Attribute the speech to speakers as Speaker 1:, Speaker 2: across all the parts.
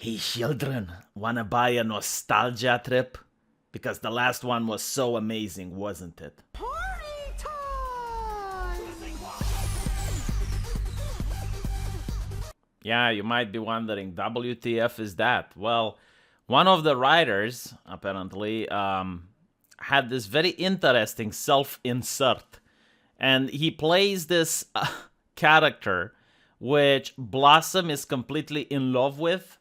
Speaker 1: Hey children, wanna buy a nostalgia trip? Because the last one was so amazing, wasn't it?
Speaker 2: Party time!
Speaker 1: Yeah, you might be wondering, WTF is that? Well, one of the writers, apparently, had this very interesting self insert. And he plays this character which Blossom is completely in love with.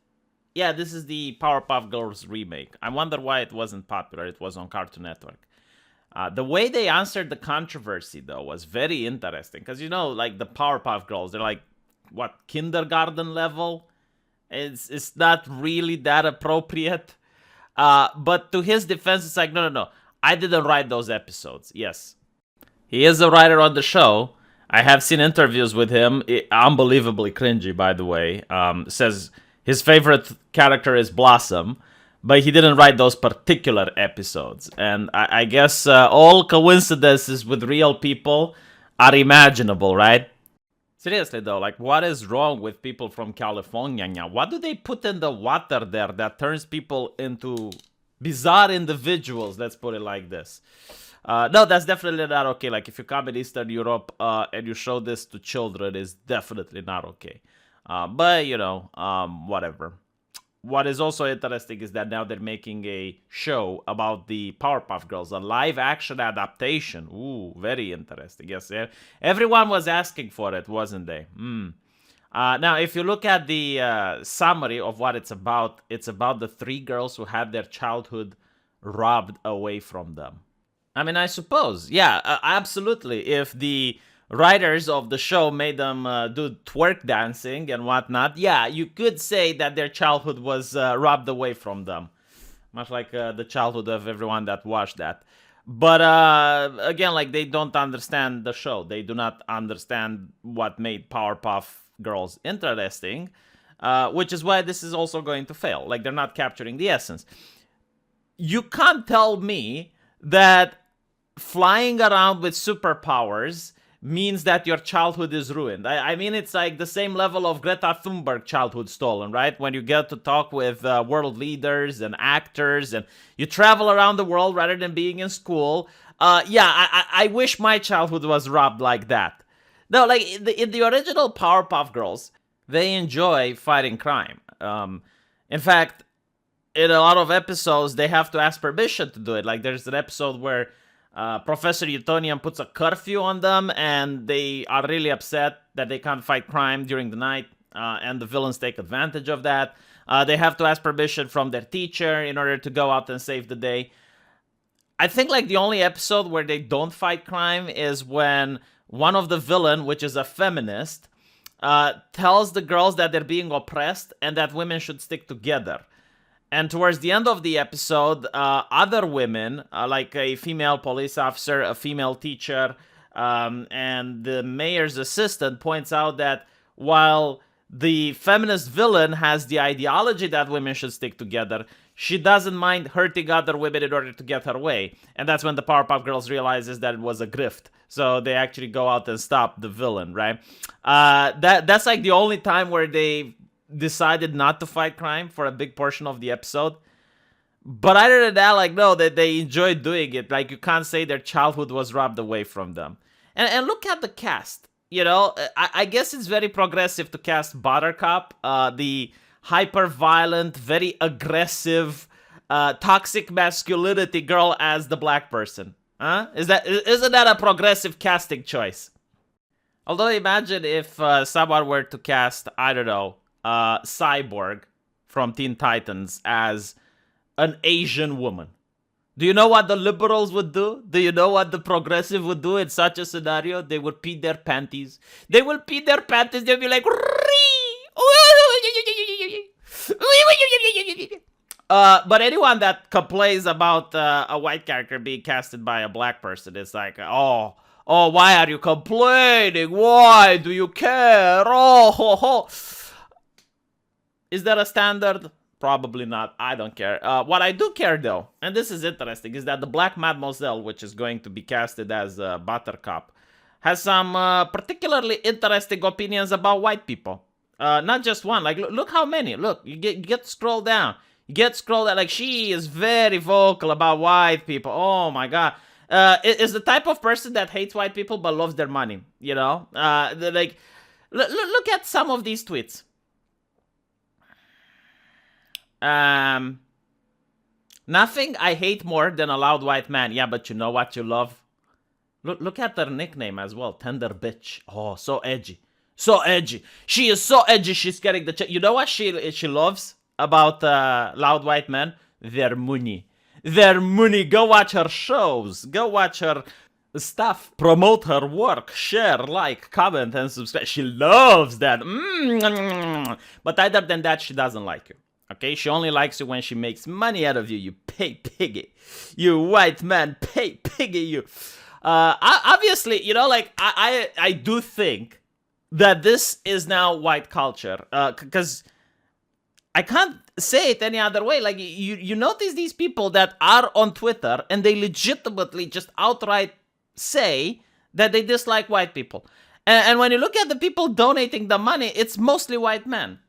Speaker 1: Yeah, this is the Powerpuff Girls remake. I wonder why it wasn't popular. It was on Cartoon Network. The way they answered the controversy, though, was very interesting. Because, like the Powerpuff Girls, they're like, what, kindergarten level? It's not really that appropriate. But to his defense, it's like, no. I didn't write those episodes. Yes. He is a writer on the show. I have seen interviews with him. Unbelievably cringy, by the way. Says his favorite character is Blossom, but he didn't write those particular episodes. And I guess all coincidences with real people are imaginable, right? Seriously though, like what is wrong with people from California now? What do they put in the water there that turns people into bizarre individuals? Let's put it like this. No, that's definitely not okay. Like if you come in Eastern Europe and you show this to children, it's definitely not okay. But whatever. What is also interesting is that now they're making a show about the Powerpuff Girls, a live-action adaptation. Ooh, very interesting. Yes, everyone was asking for it, wasn't they? Now, if you look at the summary of what it's about the three girls who had their childhood robbed away from them. I mean, I suppose, yeah, absolutely. If the writers of the show made them do twerk dancing and whatnot, yeah, you could say that their childhood was robbed away from them. Much like the childhood of everyone that watched that. But again, like they don't understand the show. They do not understand what made Powerpuff Girls interesting, which is why this is also going to fail. Like they're not capturing the essence. You can't tell me that flying around with superpowers means that your childhood is ruined. I mean, it's like the same level of Greta Thunberg childhood stolen, right? When you get to talk with world leaders and actors and you travel around the world rather than being in school. I wish my childhood was robbed like that. No, like in the original Powerpuff Girls, they enjoy fighting crime. In fact, in a lot of episodes, they have to ask permission to do it. Like there's an episode where Professor Utonium puts a curfew on them, and they are really upset that they can't fight crime during the night, and the villains take advantage of that. They have to ask permission from their teacher in order to go out and save the day. I think like the only episode where they don't fight crime is when one of the villain, which is a feminist, tells the girls that they're being oppressed and that women should stick together. And towards the end of the episode, other women, like a female police officer, a female teacher, and the mayor's assistant, points out that while the feminist villain has the ideology that women should stick together, she doesn't mind hurting other women in order to get her way. And that's when the Powerpuff Girls realizes that it was a grift. So they actually go out and stop the villain, right? That's like the only time where they decided not to fight crime for a big portion of the episode. But other than that, like, no, they enjoyed doing it. Like, you can't say their childhood was robbed away from them. And look at the cast. I guess it's very progressive to cast Buttercup, the hyper-violent, very aggressive, toxic masculinity girl as the black person. Huh? Isn't that a progressive casting choice? Although imagine if someone were to cast, I don't know, Cyborg from Teen Titans as an Asian woman. Do you know what the liberals would do? Do you know what the progressive would do in such a scenario? They would pee their panties. They will pee their panties. They'll be like, but anyone that complains about a white character being casted by a black person is like, oh, why are you complaining? Why do you care? Oh, ho, ho. Is that a standard? Probably not. I don't care. What I do care, though, and this is interesting, is that the Black Mademoiselle, which is going to be casted as Buttercup, has some particularly interesting opinions about white people. Not just one. Like, look how many. Look, you get to scroll down. You get to scroll down. Like, she is very vocal about white people. Oh my god. Is the type of person that hates white people but loves their money. You know. Like, look at some of these tweets. Nothing I hate more than a loud white man. Yeah, but you know what you love? Look at her nickname as well. Tender bitch. Oh, so edgy. So edgy. She is so edgy, she's getting the check. You know what she loves about loud white men? Their money. Their money. Go watch her shows. Go watch her stuff. Promote her work. Share, like, comment, and subscribe. She loves that. But other than that, she doesn't like you. Okay? She only likes you when she makes money out of you. You pay piggy. You white man, pay piggy, you. Obviously, you know, like, I do think that this is now white culture, because I can't say it any other way. Like, you notice these people that are on Twitter and they legitimately just outright say that they dislike white people. And when you look at the people donating the money, it's mostly white men.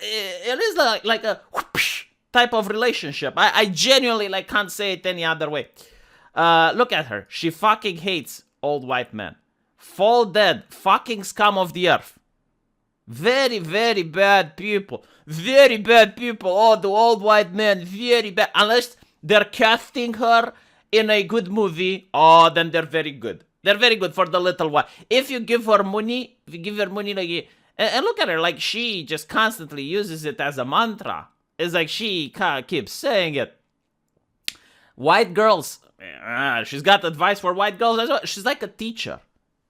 Speaker 1: It is like a whoosh type of relationship. I genuinely, like, can't say it any other way. Look at her. She fucking hates old white men. Fall dead. Fucking scum of the earth. Very, very bad people. Very bad people. Oh, the old white men. Very bad. Unless they're casting her in a good movie, oh, then they're very good. They're very good for the little while. If you give her money, like, and look at her, like, she just constantly uses it as a mantra. It's like she keeps saying it. White girls, she's got advice for white girls as well. She's like a teacher.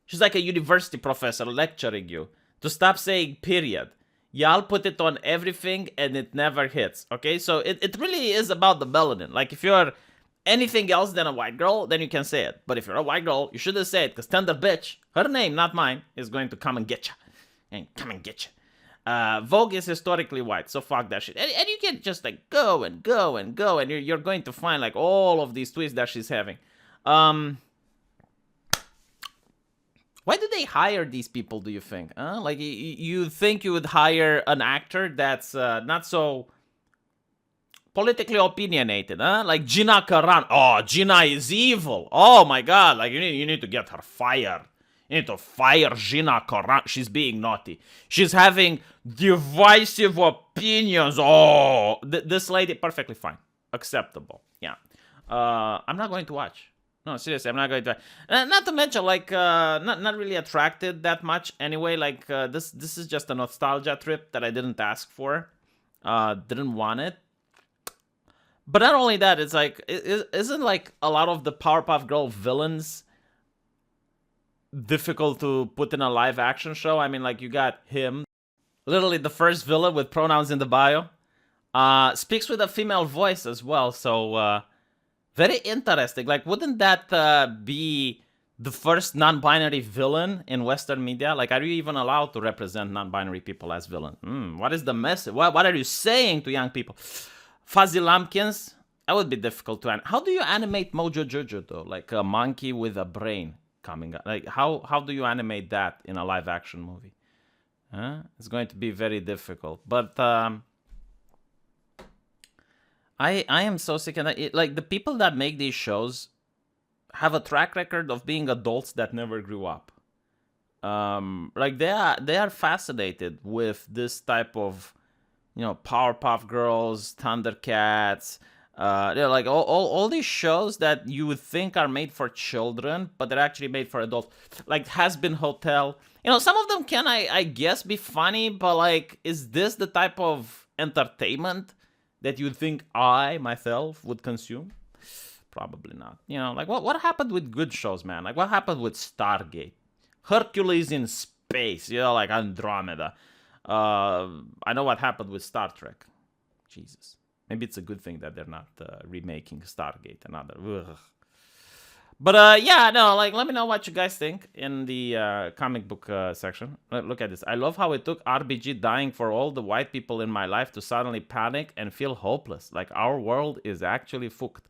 Speaker 1: She's like a university professor lecturing you to stop saying period. Y'all put it on everything and it never hits. Okay, so it really is about the melanin. Like, if you're anything else than a white girl, then you can say it. But if you're a white girl, you shouldn't say it, because tender bitch, her name, not mine, is going to come and get you. And come and get you. Vogue is historically white, so fuck that shit. And you can just, like, go and go and go, and you're going to find, like, all of these tweets that she's having. Why do they hire these people, do you think? Like, you think you would hire an actor that's not so politically opinionated, like Gina Carano. Oh, Gina is evil. Oh my god, like, you need to get her fired. You need to fire Gina Carano. She's being naughty. She's having divisive opinions. Oh, this lady, perfectly fine. Acceptable. Yeah. I'm not going to watch. No, seriously, I'm not going to. Not to mention, like, not really attracted that much anyway. Like, this is just a nostalgia trip that I didn't ask for. Didn't want it. But not only that, it's like, isn't, like, a lot of the Powerpuff Girl villains difficult to put in a live action show? I mean, like, you got him, literally the first villain with pronouns in the bio, speaks with a female voice as well, so very interesting. Like, wouldn't that be the first non-binary villain in Western media? Like, are you even allowed to represent non-binary people as villains? What is the message? What are you saying to young people? Fuzzy Lumpkins, that would be difficult to animate. How do you animate Mojo Jojo, though? Like a monkey with a brain coming out. Like, how do you animate that in a live action movie? It's going to be very difficult. But I am so sick of that. Like, the people that make these shows have a track record of being adults that never grew up. Like, they are fascinated with this type of, you know, Powerpuff Girls, Thundercats, they're like all these shows that you would think are made for children, but they're actually made for adults. Like Has Been Hotel. You know, some of them can, I guess, be funny, but, like, is this the type of entertainment that you think I, myself, would consume? Probably not. You know, like, what happened with good shows, man? Like, what happened with Stargate? Hercules in space, you know, like Andromeda. I know what happened with Star Trek. Jesus. Maybe it's a good thing that they're not remaking Stargate. Ugh. But yeah, no, like, let me know what you guys think in the comic book section. Look at this. I love how it took RBG dying for all the white people in my life to suddenly panic and feel hopeless. Like, our world is actually fucked.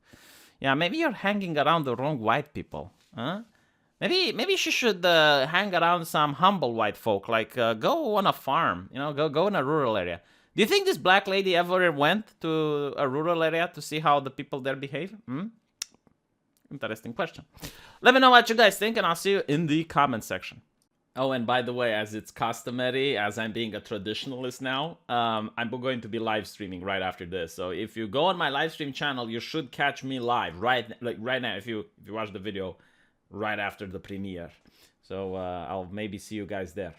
Speaker 1: Yeah, maybe you're hanging around the wrong white people. Huh? Maybe she should hang around some humble white folk, like go on a farm, go in a rural area. Do you think this black lady ever went to a rural area to see how the people there behave? Interesting question. Let me know what you guys think, and I'll see you in the comment section. Oh, and by the way, as it's customary, as I'm being a traditionalist now, I'm going to be live streaming right after this. So if you go on my live stream channel, you should catch me live right now. If you watch the video right after the premiere, so I'll maybe see you guys there.